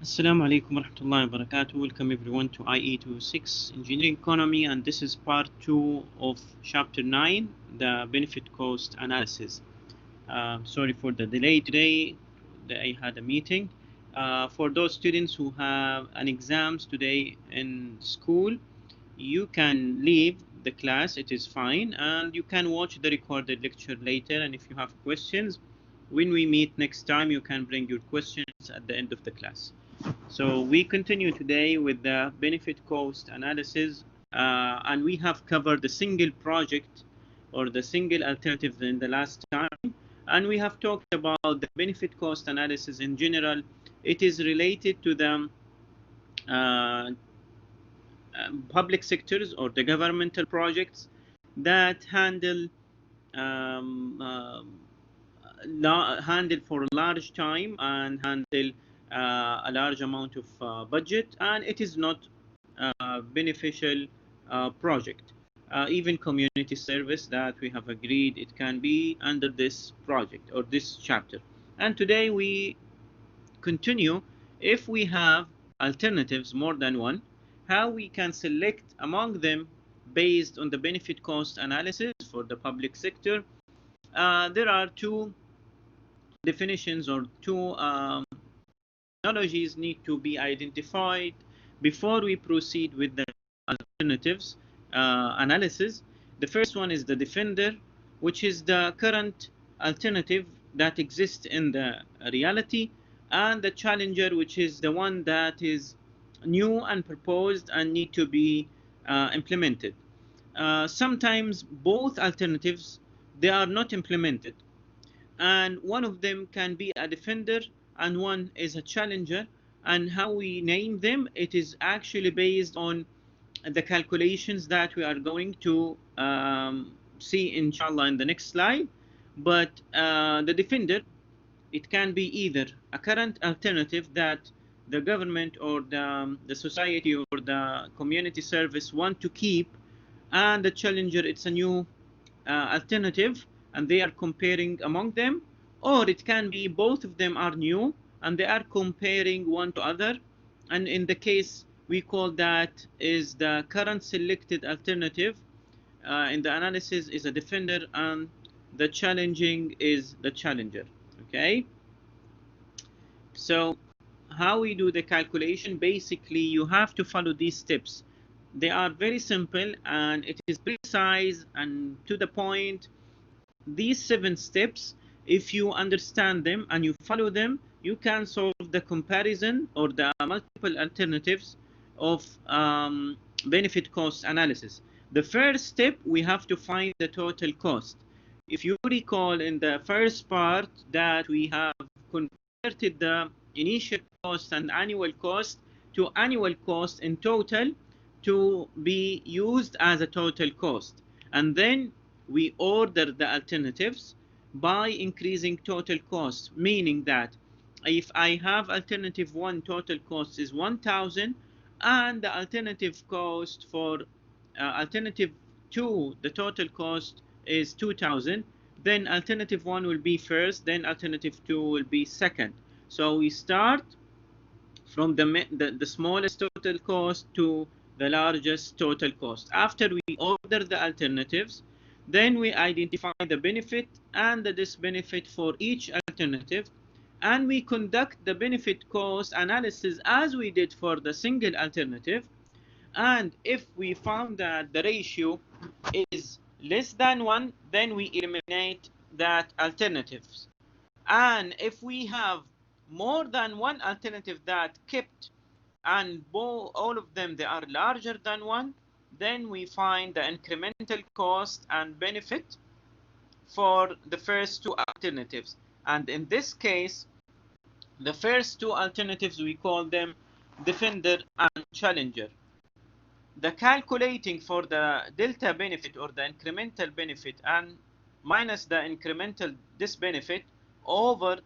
Assalamu alaikum warahmatullahi wabarakatuh. Welcome everyone to IE26 Engineering Economy, and this is part 2 of chapter 9, the benefit cost analysis. Sorry for the delay today. I had a meeting. For those students who have an exams today in school, you can leave the class, it is fine, and you can watch the recorded lecture later. And if you have questions, when we meet next time, you can bring your questions at the end of the class. So we continue today with the benefit cost analysis, and we have covered the single project or the single alternative in the last time, and we have talked about the benefit cost analysis in general. It is related to the uh, public sectors or the governmental projects that handle handle for a large time and handle a large amount of budget, and it is not a beneficial project. Even community service that we have agreed it can be under this project or this chapter. And today we continue. If we have alternatives more than one, how we can select among them based on the benefit cost analysis for the public sector. There are two definitions or two technologies need to be identified before we proceed with the alternatives analysis. The first one is the defender, which is the current alternative that exists in the reality, and the challenger, which is the one that is new and proposed and need to be implemented. Sometimes both alternatives they are not implemented, and one of them can be a defender and one is a challenger. And how we name them, it is actually based on the calculations that we are going to see inshallah in the next slide. But the defender, it can be either a current alternative that the government or the society or the community service want to keep, and the challenger, it's a new alternative and they are comparing among them. Or it can be both of them are new and they are comparing one to other, and in the case we call that is the current selected alternative in the analysis is a defender, and the challenging is the challenger. Okay, so how we do the calculation, basically you have to follow these steps. They are very simple and it is precise and to the point. These 7 steps, if you understand them and you follow them, you can solve the comparison or the multiple alternatives of benefit cost analysis. The first step, we have to find the total cost. If you recall in the first part that we have converted the initial cost and annual cost to annual cost in total to be used as a total cost, and then we order the alternatives by increasing total cost, meaning that if I have alternative 1 total cost is 1000 and the alternative cost for alternative 2 the total cost is 2000, then alternative 1 will be first, then alternative 2 will be second. So we start from the smallest total cost to the largest total cost. After we order the alternatives, then we identify the benefit and the disbenefit for each alternative, and we conduct the benefit cost analysis as we did for the single alternative. And if we found that the ratio is less than 1, then we eliminate that alternatives. And if we have more than one alternative that kept and all of them they are larger than 1, then we find the incremental cost and benefit for the first 2 alternatives. And in this case, the first 2 alternatives we call them defender and challenger. The calculating for the delta benefit or the incremental benefit and minus the incremental disbenefit over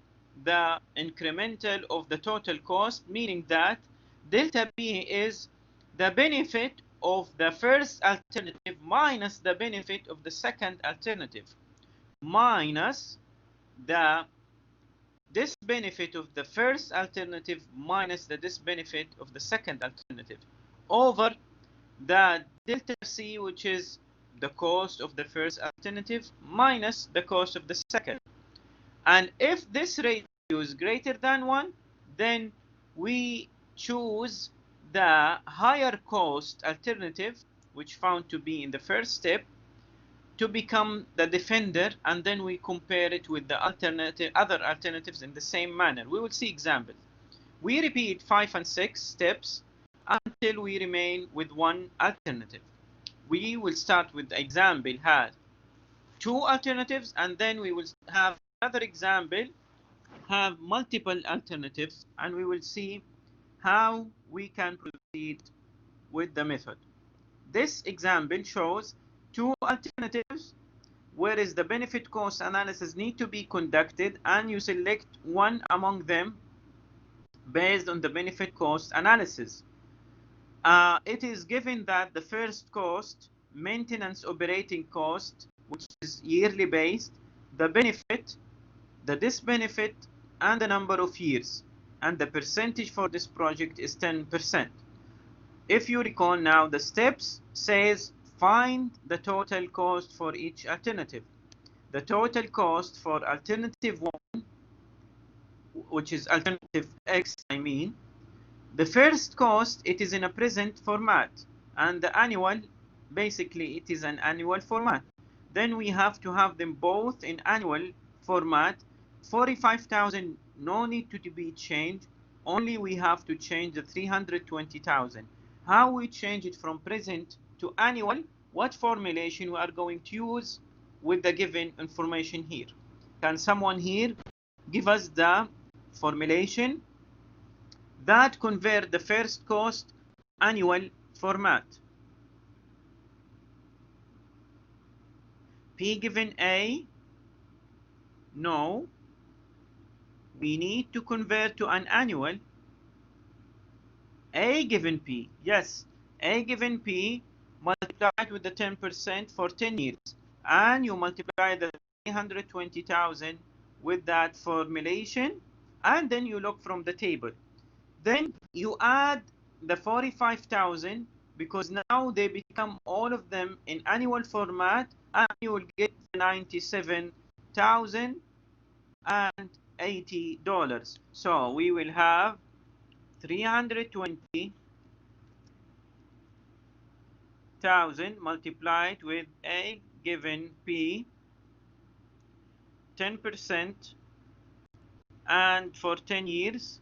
the incremental of the total cost, meaning that delta B is the benefit of the first alternative minus the benefit of the second alternative minus the disbenefit of the first alternative minus the disbenefit of the second alternative over the delta C, which is the cost of the first alternative minus the cost of the second. And if this ratio is greater than 1, then we choose the higher cost alternative, which found to be in the first step, to become the defender, and then we compare it with the other alternatives in the same manner. We will see examples. We repeat 5 and 6 steps until we remain with one alternative. We will start with the example had 2 alternatives, and then we will have another example have multiple alternatives, and we will see how we can proceed with the method. This example shows 2 alternatives where is the benefit cost analysis need to be conducted, and you select one among them based on the benefit cost analysis. It is given that the first cost, maintenance operating cost, which is yearly based, the benefit, the disbenefit, and the number of years, and the percentage for this project is 10%. If you recall now, the steps says find the total cost for each alternative. The total cost for alternative 1, which is alternative X, the first cost, it is in a present format, and the annual, basically it is an annual format. Then we have to have them both in annual format. 45,000 no need to be changed, only we have to change the 320,000. How we change it from present to annual, what formulation we are going to use with the given information here? Can someone here give us the formulation that convert the first cost annual format? P given A, no. We need to convert to an annual. A given P, yes. A given P multiplied with the 10% for 10 years. And you multiply the 320,000 with that formulation. And then you look from the table. Then you add the 45,000 because now they become all of them in annual format, and you will get $97,080. So we will have 320,000 multiplied with A given P, 10%, and for 10 years,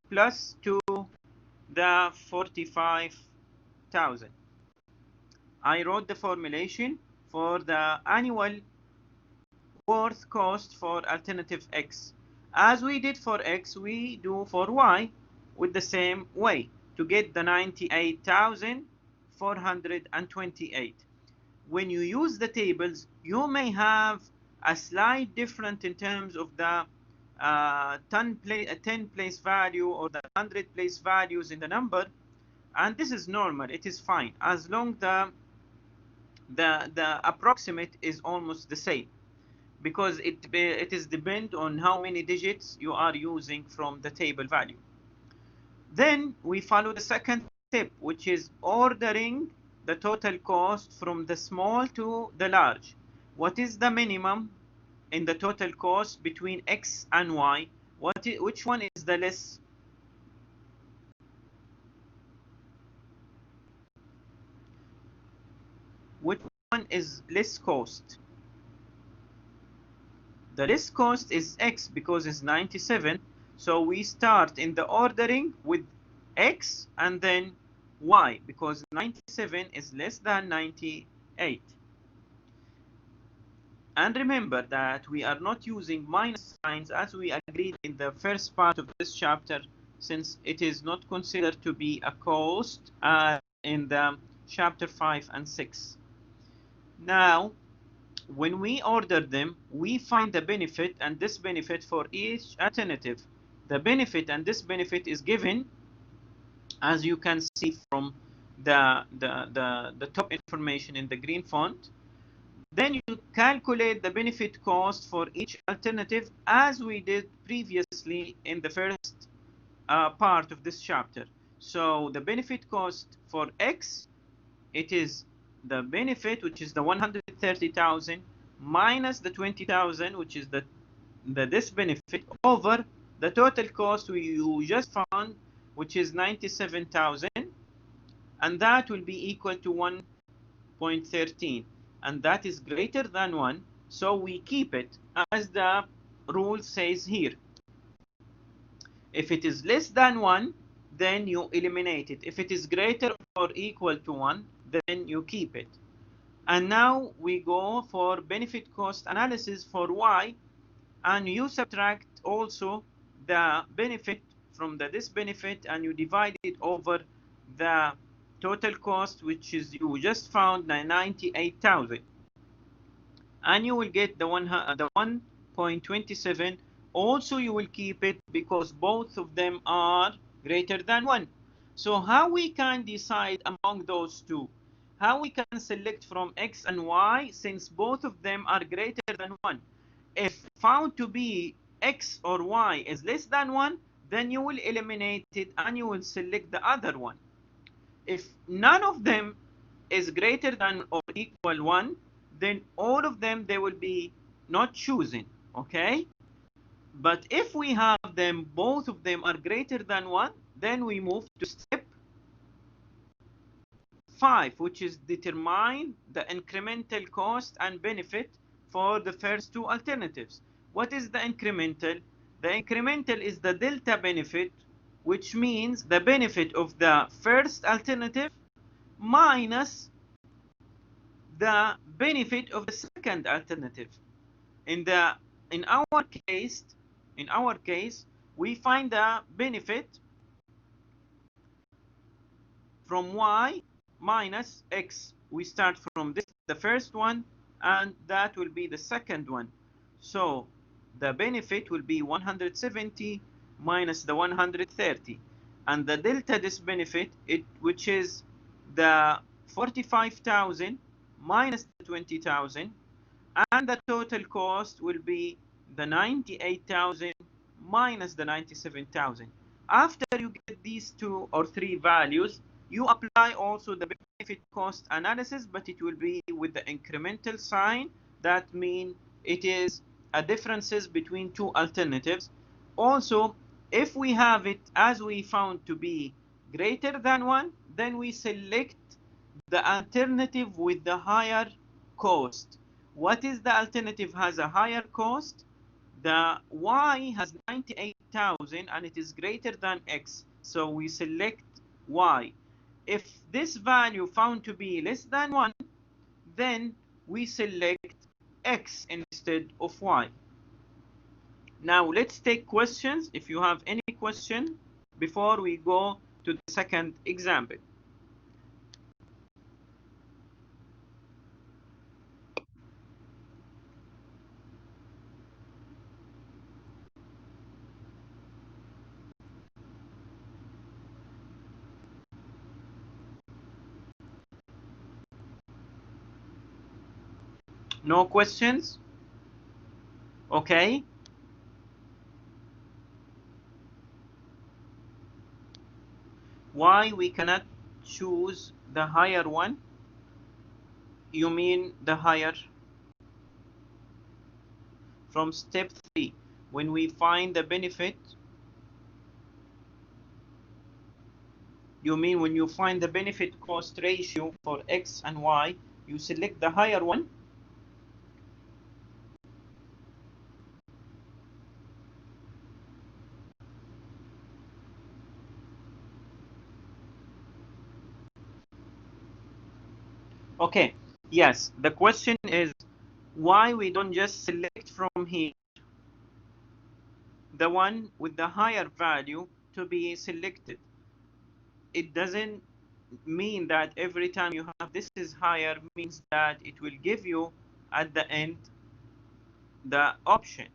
plus to the 45,000. I wrote the formulation for the annual worth cost for alternative X. As we did for X, we do for Y with the same way to get the 98,428. When you use the tables, you may have a slight difference in terms of the 10 place value or the 100 place values in the number, and this is normal. It is fine as long the approximate is almost the same, because it is depend on how many digits you are using from the table value. Then we follow the second step, which is ordering the total cost from the small to the large. What is the minimum in the total cost between X and Y? Which one is the less? Which one is less cost? The less cost is X because it's 97. So we start in the ordering with X and then Y because 97 is less than 98. And remember that we are not using minus signs as we agreed in the first part of this chapter, since it is not considered to be a cost in the chapter 5 and 6. Now, when we order them, we find the benefit and disbenefit for each alternative. The benefit and disbenefit is given, as you can see from the top information in the green font. Then you calculate the benefit cost for each alternative as we did previously in the first part of this chapter. So the benefit cost for X, it is the benefit, which is the 130,000 minus the 20,000, which is the this benefit, over the total cost you just found, which is 97,000, and that will be equal to 1.13, and that is greater than 1, so we keep it as the rule says here. If it is less than 1, then you eliminate it. If it is greater or equal to 1, then you keep it. And now we go for benefit cost analysis for Y, and you subtract also the benefit from this benefit, and you divide it over the total cost, which is you just found 98,000, and you will get the 1.27. Also you will keep it because both of them are greater than 1. So how we can decide among those two? How we can select from X and Y since both of them are greater than 1? If found to be X or Y is less than 1, then you will eliminate it and you will select the other one. If none of them is greater than or equal 1, then all of them, they will be not chosen, okay? But if we have them, both of them are greater than 1, then we move to step 5, which is determine the incremental cost and benefit for the first two alternatives. What is the incremental? The incremental is the delta benefit, which means the benefit of the first alternative minus the benefit of the second alternative. In our case, we find the benefit from Y minus X. We start from this, the first one, and that will be the second one. So the benefit will be 170 minus the 130, and the delta this benefit, which is the 45,000 minus the 20,000, and the total cost will be the 98,000 minus the 97,000. After you get these 2 or 3 values, you apply also the benefit cost analysis, but it will be with the incremental sign. That means it is a differences between two alternatives. Also, if we have it as we found to be greater than 1, then we select the alternative with the higher cost. What is the alternative has a higher cost? The Y has 98,000 and it is greater than X, so we select Y. If this value found to be less than 1, then we select X instead of Y. Now let's take questions. If you have any question before we go to the second example. No questions? Okay. Why we cannot choose the higher one? You mean the higher? From step 3, when we find the benefit, you mean when you find the benefit cost ratio for X and Y, you select the higher one? Okay, yes, the question is why we don't just select from here the one with the higher value to be selected. It doesn't mean that every time you have this is higher means that it will give you at the end the option,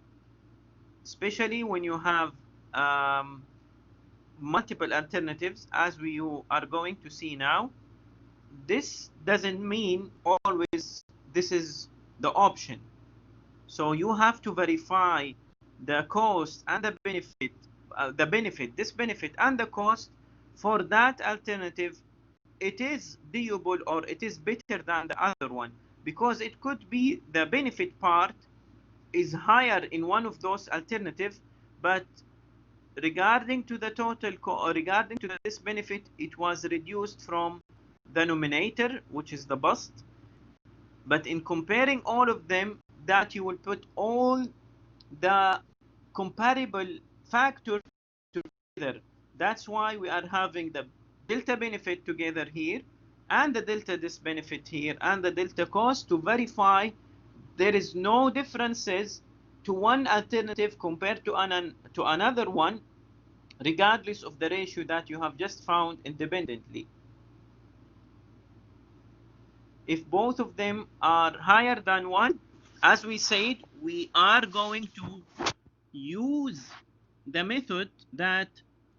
especially when you have multiple alternatives as we are going to see now. This doesn't mean always this is the option. So you have to verify the cost and the benefit, this benefit and the cost for that alternative. It is doable or it is better than the other one, because it could be the benefit part is higher in one of those alternatives, but regarding to the total or regarding to this benefit, it was reduced from the numerator, which is the bust. But in comparing all of them, that you will put all the comparable factors together. That's why we are having the delta benefit together here, and the delta benefit here, and the delta cost, to verify there is no differences to one alternative compared to another one, regardless of the ratio that you have just found independently. If both of them are higher than 1, as we said, we are going to use the method that,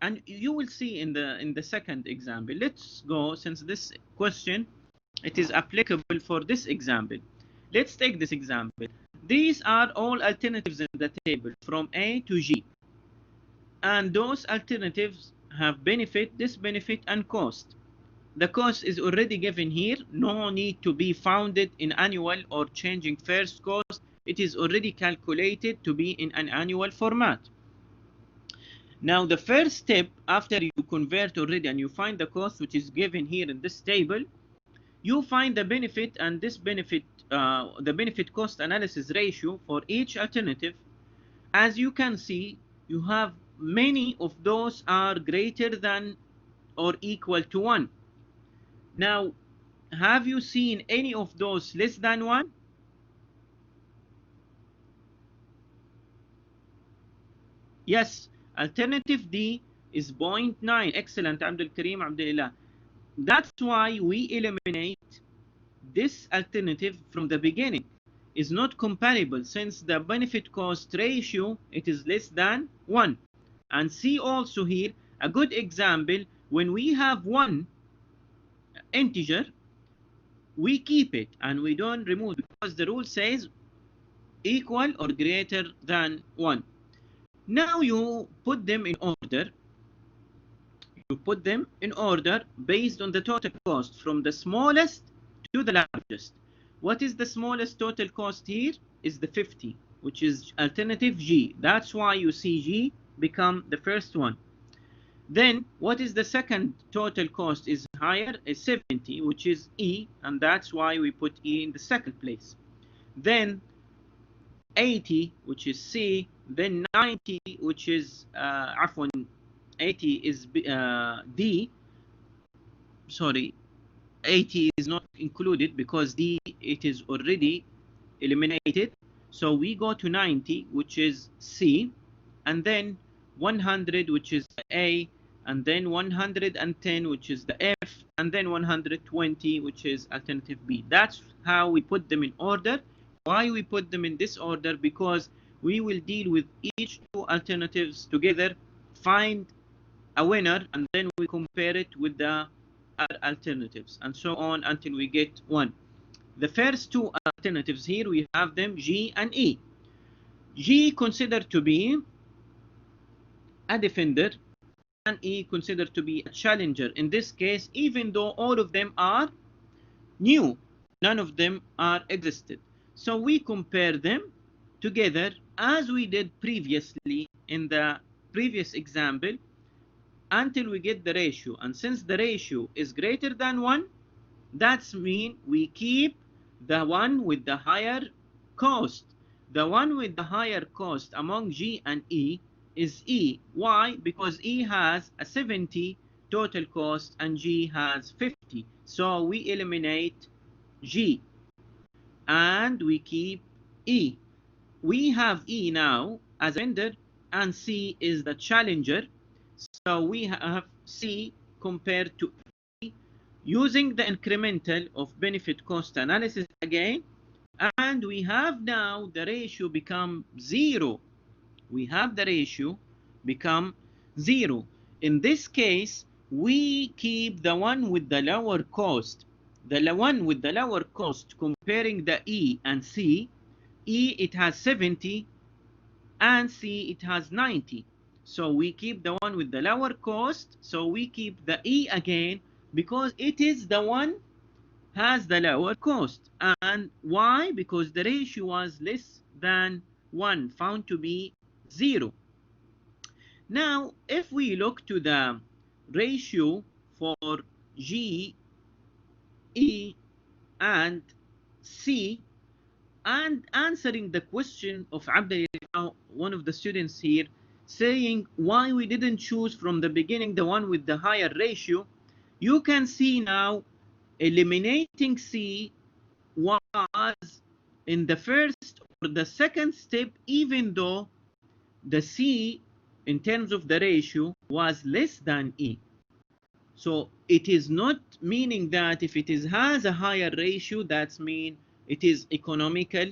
and you will see in the second example. Let's go, since this question, it is applicable for this example. Let's take this example. These are all alternatives in the table from A to G, and those alternatives have benefit, disbenefit, and cost. The cost is already given here. No need to be founded in annual or changing first cost. It is already calculated to be in an annual format. Now, the first step, after you convert already and you find the cost, which is given here in this table, you find the benefit and this benefit, the benefit cost analysis ratio for each alternative. As you can see, you have many of those are greater than or equal to 1. Now, have you seen any of those less than 1? Yes, alternative D is 0.9. Excellent, Abdul Kareem Abdullah. That's why we eliminate this alternative from the beginning. Is not comparable, since the benefit cost ratio, it is less than 1. And see also here a good example, when we have one integer, we keep it and we don't remove it, because the rule says equal or greater than 1. Now you put them in order. You put them in order based on the total cost from the smallest to the largest. What is the smallest total cost here? Is the 50, which is alternative G. That's why you see G become the first one. Then what is the second total cost is higher, is 70, which is E, and that's why we put E in the second place. Then 80, which is C, then 90, which is 80 is D. Sorry, 80 is not included because D, it is already eliminated. So we go to 90, which is C, and then 100, which is the A, and then 110, which is the F, and then 120, which is alternative B. That's how we put them in order. Why we put them in this order? Because we will deal with each two alternatives together, find a winner, and then we compare it with the other alternatives, and so on until we get one. The first two alternatives here, we have them G and E. G considered to be a defender, and E considered to be a challenger. In this case, even though all of them are new, none of them are existed. So we compare them together as we did previously in the previous example until we get the ratio. And since the ratio is greater than 1, that's mean we keep the one with the higher cost. The one with the higher cost among G and E is E. Why? Because E has a 70 total cost and G has 50. So we eliminate G and we keep E. We have E now as a vendor and C is the challenger. So we have C compared to E using the incremental of benefit cost analysis again, and we have now the ratio become 0. We have the ratio become 0. In this case, we keep the one with the lower cost. the one with the lower cost comparing the E and C. E, it has 70, and C, it has 90. So we keep the one with the lower cost, so we keep the E again because it is the one has the lower cost. And why? Because the ratio was less than 1, found to be 0. Now, if we look to the ratio for G, E, and C, and answering the question of Abdullah, one of the students here, saying why we didn't choose from the beginning the one with the higher ratio, you can see now eliminating C was in the first or the second step, even though the C in terms of the ratio was less than E. So it is not meaning that if it has a higher ratio, that's mean it is economical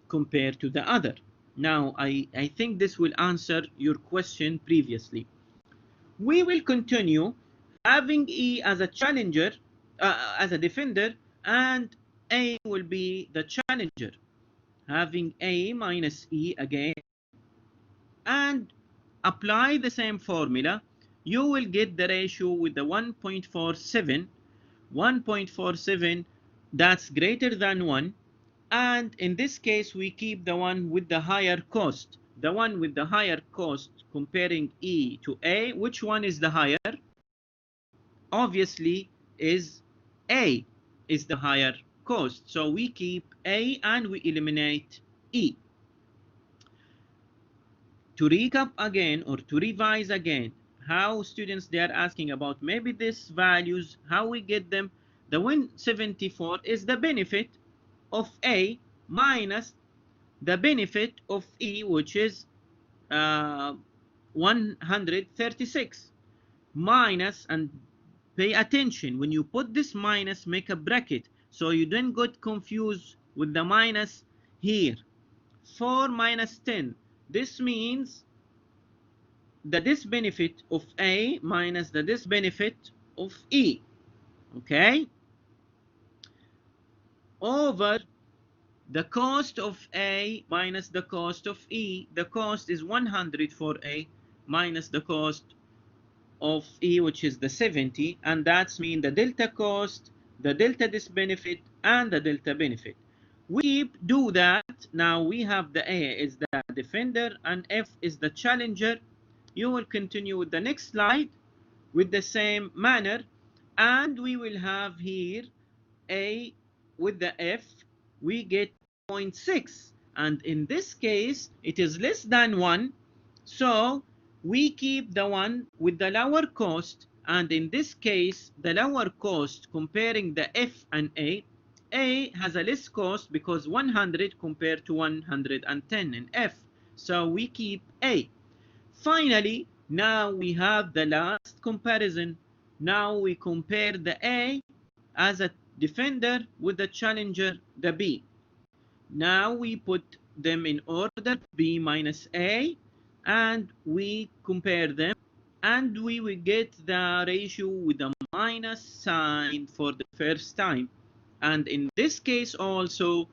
compared to the other. Now, I think this will answer your question previously. We will continue having E as a challenger, as a defender, and A will be the challenger. Having A minus E again, and apply the same formula, you will get the ratio with the 1.47. 1.47, that's greater than 1. And in this case, we keep the one with the higher cost. The one with the higher cost comparing E to A, which one is the higher? Obviously, is A is the higher cost. So we keep A and we eliminate E. To recap again or to revise again, how students they are asking about maybe these values, how we get them. The 174 is the benefit of A minus the benefit of E, which is 136, minus, and pay attention, when you put this minus, make a bracket so you don't get confused with the minus here. 4 minus 10, this means the disbenefit of A minus the disbenefit of E, okay, over the cost of A minus the cost of E. The cost is 100 for A minus the cost of E, which is the 70, and that's mean the delta cost, the delta disbenefit, and the delta benefit. We do that. Now we have the A is the defender and F is the challenger. You will continue with the next slide with the same manner, and we will have here A with the F, we get 0.6, and in this case it is less than 1, so we keep the one with the lower cost, and in this case the lower cost comparing the F and A has a less cost because 100 compared to 110 in F, so we keep A. Finally, now we have the last comparison. Now we compare the A as a defender with the challenger, the B. Now we put them in order, B minus A, and we compare them, and we will get the ratio with a minus sign for the first time. And in this case also,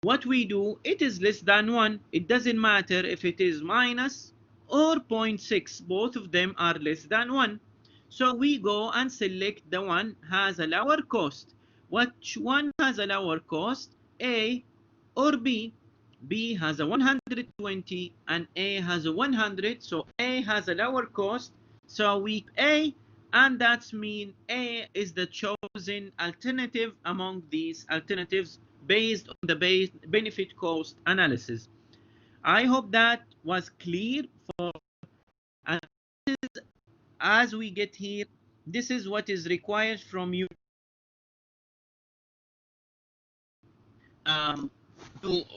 what we do, it is less than 1. It doesn't matter if it is minus or 0.6, both of them are less than 1. So we go and select the one has a lower cost. Which one has a lower cost, A or B? B has a 120 and A has a 100, so A has a lower cost, so we A, and that's mean A is the chosen alternative among these alternatives based on the benefit cost analysis. I hope that was clear for, and as we get here, this is what is required from you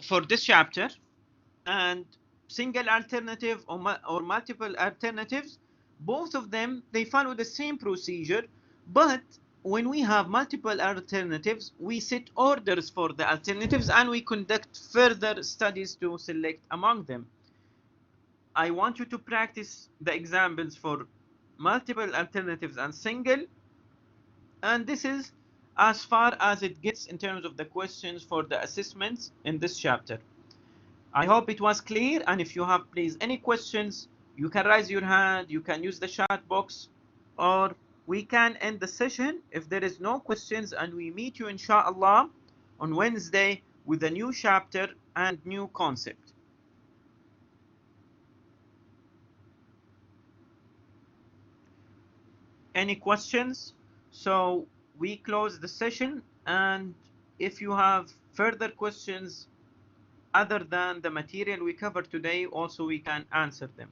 for this chapter. And single alternative or multiple alternatives, both of them, they follow the same procedure, but when we have multiple alternatives, we set orders for the alternatives and we conduct further studies to select among them. I want you to practice the examples for multiple alternatives and single, and this is as far as it gets in terms of the questions for the assessments in this chapter. I hope it was clear, and if you have please any questions, you can raise your hand, you can use the chat box, or we can end the session if there is no questions, and we meet you inshallah on Wednesday with a new chapter and new concept. Any questions? So we close the session, and if you have further questions other than the material we covered today, also we can answer them.